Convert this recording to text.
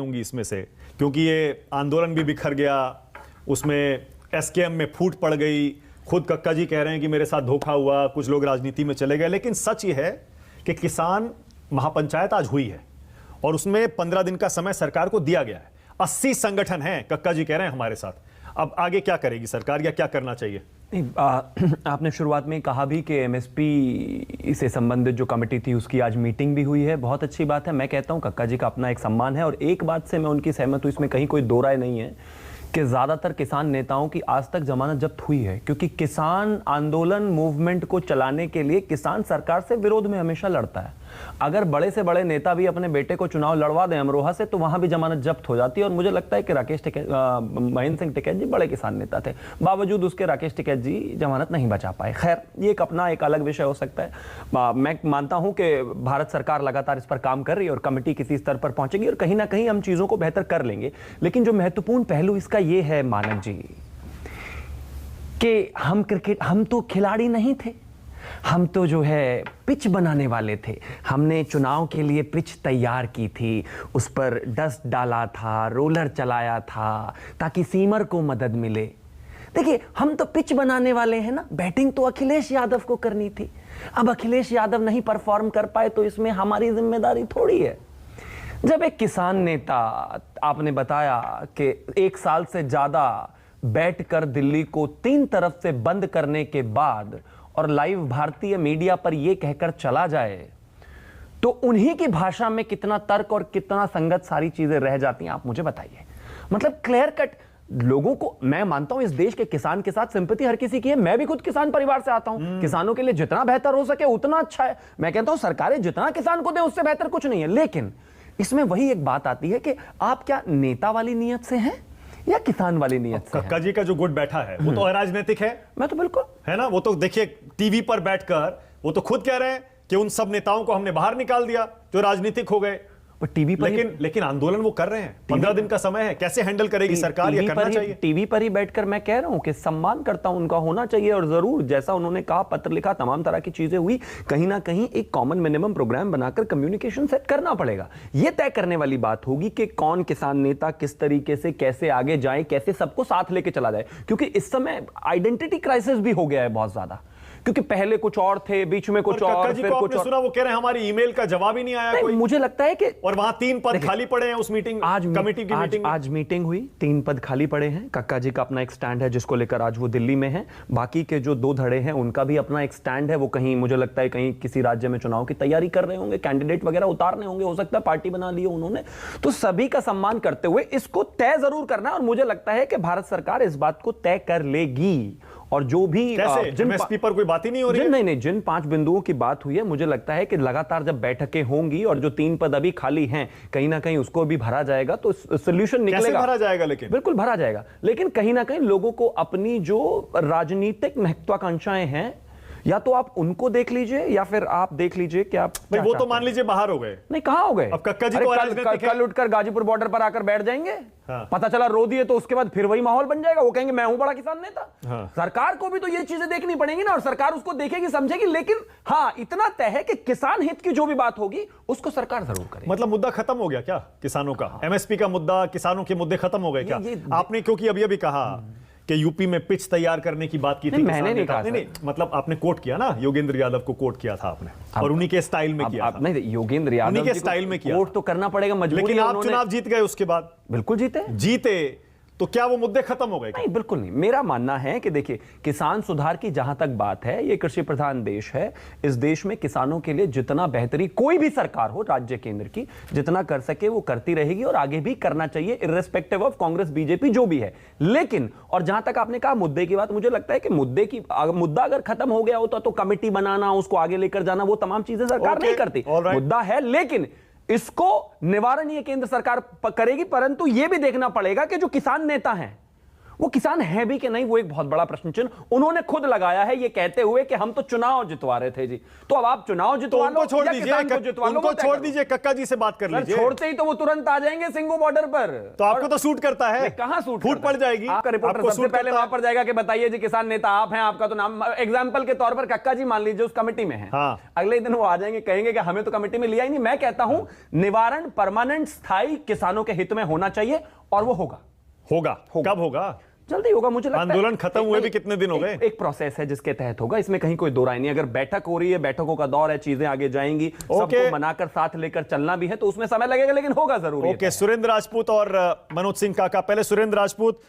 लूंगी इसमें से, क्योंकि ये आंदोलन भी बिखर गया, उसमें एसकेएम में फूट पड़ गई, खुद कक्का जी कह रहे हैं कि मेरे साथ धोखा हुआ, कुछ लोग राजनीति में चले गए। लेकिन सच ये है कि किसान महापंचायत आज हुई है और उसमें 15 दिन का समय सरकार को दिया गया है। 80 संगठन हैं, कक्का जी कह रहे हैं हमारे साथ। अब आगे क्या करेगी सरकार या क्या करना चाहिए? आपने शुरुआत में कहा भी कि एमएसपी से संबंधित जो कमेटी थी उसकी आज मीटिंग भी हुई है, बहुत अच्छी बात है। मैं कहता हूं कक्का जी का अपना एक सम्मान है और एक बात से मैं उनकी सहमत हूं, इसमें कहीं कोई दो राय नहीं है कि ज़्यादातर किसान नेताओं की आज तक जमानत जब्त हुई है, क्योंकि किसान आंदोलन मूवमेंट को चलाने के लिए किसान सरकार से विरोध में हमेशा लड़ता है। अगर बड़े से बड़े नेता भी अपने बेटे को चुनाव लड़वा दें अमरोहा से तो वहां भी जमानत जब्त हो जाती है। और मुझे लगता है कि महेंद्र सिंह टिकैत जी बड़े किसान नेता थे, बावजूद उसके राकेश टिकैत जी जमानत नहीं बचा पाए। खैर, ये एक अपना एक अलग विषय हो सकता है। मैं मानता हूं कि भारत सरकार लगातार इस पर काम कर रही है और कमेटी किसी स्तर पर पहुंचेगी और कहीं ना कहीं हम चीजों को बेहतर कर लेंगे। लेकिन जो महत्वपूर्ण पहलू इसका ये है मानक जी कि हम तो खिलाड़ी नहीं थे, हम तो जो है पिच बनाने वाले थे। हमने चुनाव के लिए पिच तैयार की थी, उस पर डस्ट डाला था, रोलर चलाया था ताकि सीमर को मदद मिले। देखिए, हम तो पिच बनाने वाले हैं ना, बैटिंग तो अखिलेश यादव को करनी थी। अब अखिलेश यादव नहीं परफॉर्म कर पाए तो इसमें हमारी जिम्मेदारी थोड़ी है। जब एक किसान नेता, आपने बताया कि 1 साल से ज्यादा बैठकर दिल्ली को 3 तरफ से बंद करने के बाद और लाइव भारतीय मीडिया पर यह कहकर चला जाए तो उन्हीं की भाषा में कितना तर्क और कितना संगत सारी चीजें रह जाती हैं, आप मुझे बताइए। मतलब क्लियर कट लोगों को, मैं मानता हूं इस देश के किसान के साथ सिंपैथी हर किसी की है। मैं भी खुद किसान परिवार से आता हूं। किसानों के लिए जितना बेहतर हो सके उतना अच्छा है। मैं कहता हूं सरकारें जितना किसान को दें उससे बेहतर कुछ नहीं है। लेकिन इसमें वही एक बात आती है कि आप क्या नेता वाली नीयत से हैं या किसान वाली नियत से? कक्का जी का जो गुट बैठा है वो तो अराजनीतिक है। मैं तो बिल्कुल है ना, वो तो देखिए टीवी पर बैठकर वो तो खुद कह रहे हैं कि उन सब नेताओं को हमने बाहर निकाल दिया जो राजनीतिक हो गए। टीवी पर लेकिन आंदोलन वो कर रहे हैं। 15 दिन का समय है, कैसे हैंडल करेगी सरकार? या करना चाहिए? टीवी पर ही बैठकर मैं कह रहा हूं कि सम्मान करता हूं, उनका होना चाहिए। और जरूर जैसा उन्होंने कहा, पत्र लिखा, तमाम तरह की चीजें हुई, कहीं ना कहीं एक कॉमन मिनिमम प्रोग्राम बनाकर कम्युनिकेशन सेट करना पड़ेगा। यह तय करने वाली बात होगी कि कौन किसान नेता किस तरीके से कैसे आगे जाए, कैसे सबको साथ लेके चला जाए। क्योंकि इस समय आइडेंटिटी क्राइसिस भी हो गया है बहुत ज्यादा, क्योंकि पहले कुछ और थे, बीच में कुछ और, फिर कुछ और। सुना वो कह रहे हैं हमारी ईमेल का जवाब ही नहीं आया कोई। मुझे लगता है कि और वहां 3 पद खाली पड़े हैं उस मीटिंग, कमेटी की मीटिंग। आज मीटिंग हुई, 3 पद खाली पड़े हैं। कक्का जी का अपना एक स्टैंड है जिसको लेकर आज वो दिल्ली में है। बाकी के जो 2 धड़े हैं उनका भी अपना एक स्टैंड है। वो कहीं, मुझे लगता है कहीं किसी राज्य में चुनाव की तैयारी कर रहे होंगे, कैंडिडेट वगैरह उतारने होंगे, हो सकता है पार्टी बना ली उन्होंने। तो सभी का सम्मान करते हुए इसको तय जरूर करना है और मुझे लगता है कि भारत सरकार इस बात को तय कर लेगी। और जो भी एमएसपी पर कोई बात ही नहीं हो रही है। नहीं, जिन 5 बिंदुओं की बात हुई है, मुझे लगता है कि लगातार जब बैठकें होंगी और जो 3 पद अभी खाली हैं कहीं ना कहीं उसको भी भरा जाएगा तो सोल्यूशन निकलेगा। कैसे भरा जाएगा? लेकिन बिल्कुल भरा जाएगा, लेकिन कहीं ना कहीं लोगों को अपनी जो राजनीतिक महत्वाकांक्षाएं हैं या तो आप उनको देख लीजिए या फिर आप देख लीजिए कि आप भाई वो तो मान लीजिए बाहर हो गए। नहीं, कहां हो गए? अब कक्का जी तो कल उठकर गाजीपुर बॉर्डर पर आकर बैठ जाएंगे। हाँ। पता चला रो दिए तो उसके बाद फिर वही माहौल बन जाएगा, वो कहेंगे मैं हूं बड़ा किसान नेता। हाँ। सरकार को भी तो ये चीजें देखनी पड़ेंगी ना, और सरकार उसको देखेगी समझेगी। लेकिन हाँ, इतना तय है कि किसान हित की जो भी बात होगी उसको सरकार जरूर करेगी। मतलब मुद्दा खत्म हो गया क्या किसानों का? एमएसपी का मुद्दा, किसानों के मुद्दे खत्म हो गए क्या? आपने क्योंकि अभी कहा कि यूपी में पिच तैयार करने की बात की थी। मैंने नहीं कहा। नहीं, मतलब आपने कोट किया ना, योगेंद्र यादव को कोट किया था आपने, और उन्हीं के स्टाइल में किया था। नहीं, योगेंद्र यादव उन्हीं के स्टाइल में किया, कोट तो करना पड़ेगा, मजबूरी। लेकिन आप चुनाव जीत गए उसके बाद। बिल्कुल जीते तो क्या वो मुद्दे खत्म हो गए? नहीं, बिल्कुल नहीं। मेरा मानना है कि देखिए, किसान सुधार की जहां तक बात है, ये कृषि प्रधान देश है। इस देश में किसानों के लिए जितना बेहतरी कोई भी सरकार हो, राज्य केंद्र की, जितना कर सके वो करती रहेगी और आगे भी करना चाहिए, इर्रेस्पेक्टिव ऑफ कांग्रेस बीजेपी जो भी है। लेकिन और जहां तक आपने कहा मुद्दे की बात, मुझे लगता है कि मुद्दा अगर खत्म हो गया होता तो कमेटी बनाना, उसको आगे लेकर जाना, वो तमाम चीजें सरकार नहीं करती। मुद्दा है, लेकिन इसको निवारण ये केंद्र सरकार करेगी। परंतु यह भी देखना पड़ेगा कि जो किसान नेता हैं वो किसान है भी कि नहीं, वो एक बहुत बड़ा प्रश्न चिन्ह उन्होंने खुद लगाया है, ये कहते हुए कि हम तो चुनाव जितवा रहे थे जी। तो अब आप चुनाव तो जितवा लो उनको छोड़ या दीजिए, किसान को जितवा लो, उनको वो तय छोड़ करो। दीजिए, कक्का जी से बात कर सर, लीजिए। छोड़ते ही तो वो तुरंत आ जाएंगे सिंगू बॉर्डर पर। तो आपको तो सूट करता है, कहां सूट फूट पड़ जाएगी, आपका रिपोर्टर आपको सबसे सूट पहले करता वहां है। पर जाएगा कि बताइए जी किसान नेता आप हैं, आपका तो नाम एग्जांपल के तौर पर कक्का जी मान लीजिए उस कमेटी में है। हाँ। अगले दिन वो आ जाएंगे, कहेंगे कि हमें तो कमेटी में लिया ही नहीं। मैं कहता हूं निवारण परमानेंट स्थायी किसानों के हित में होना चाहिए और वो होगा। होगा, कब होगा? जल्दी होगा मुझे लगता है। आंदोलन खत्म हुए भी कितने दिन हो गए? एक प्रोसेस है जिसके तहत होगा, इसमें कहीं कोई दो राय नहीं। अगर बैठक हो रही है, बैठकों का दौर है, चीजें आगे जाएंगी, सबको मनाकर साथ लेकर चलना भी है, तो उसमें समय लगेगा, लेकिन होगा जरूर। ओके, सुरेंद्र राजपूत और मनोज सिंह काका। पहले सुरेंद्र राजपूत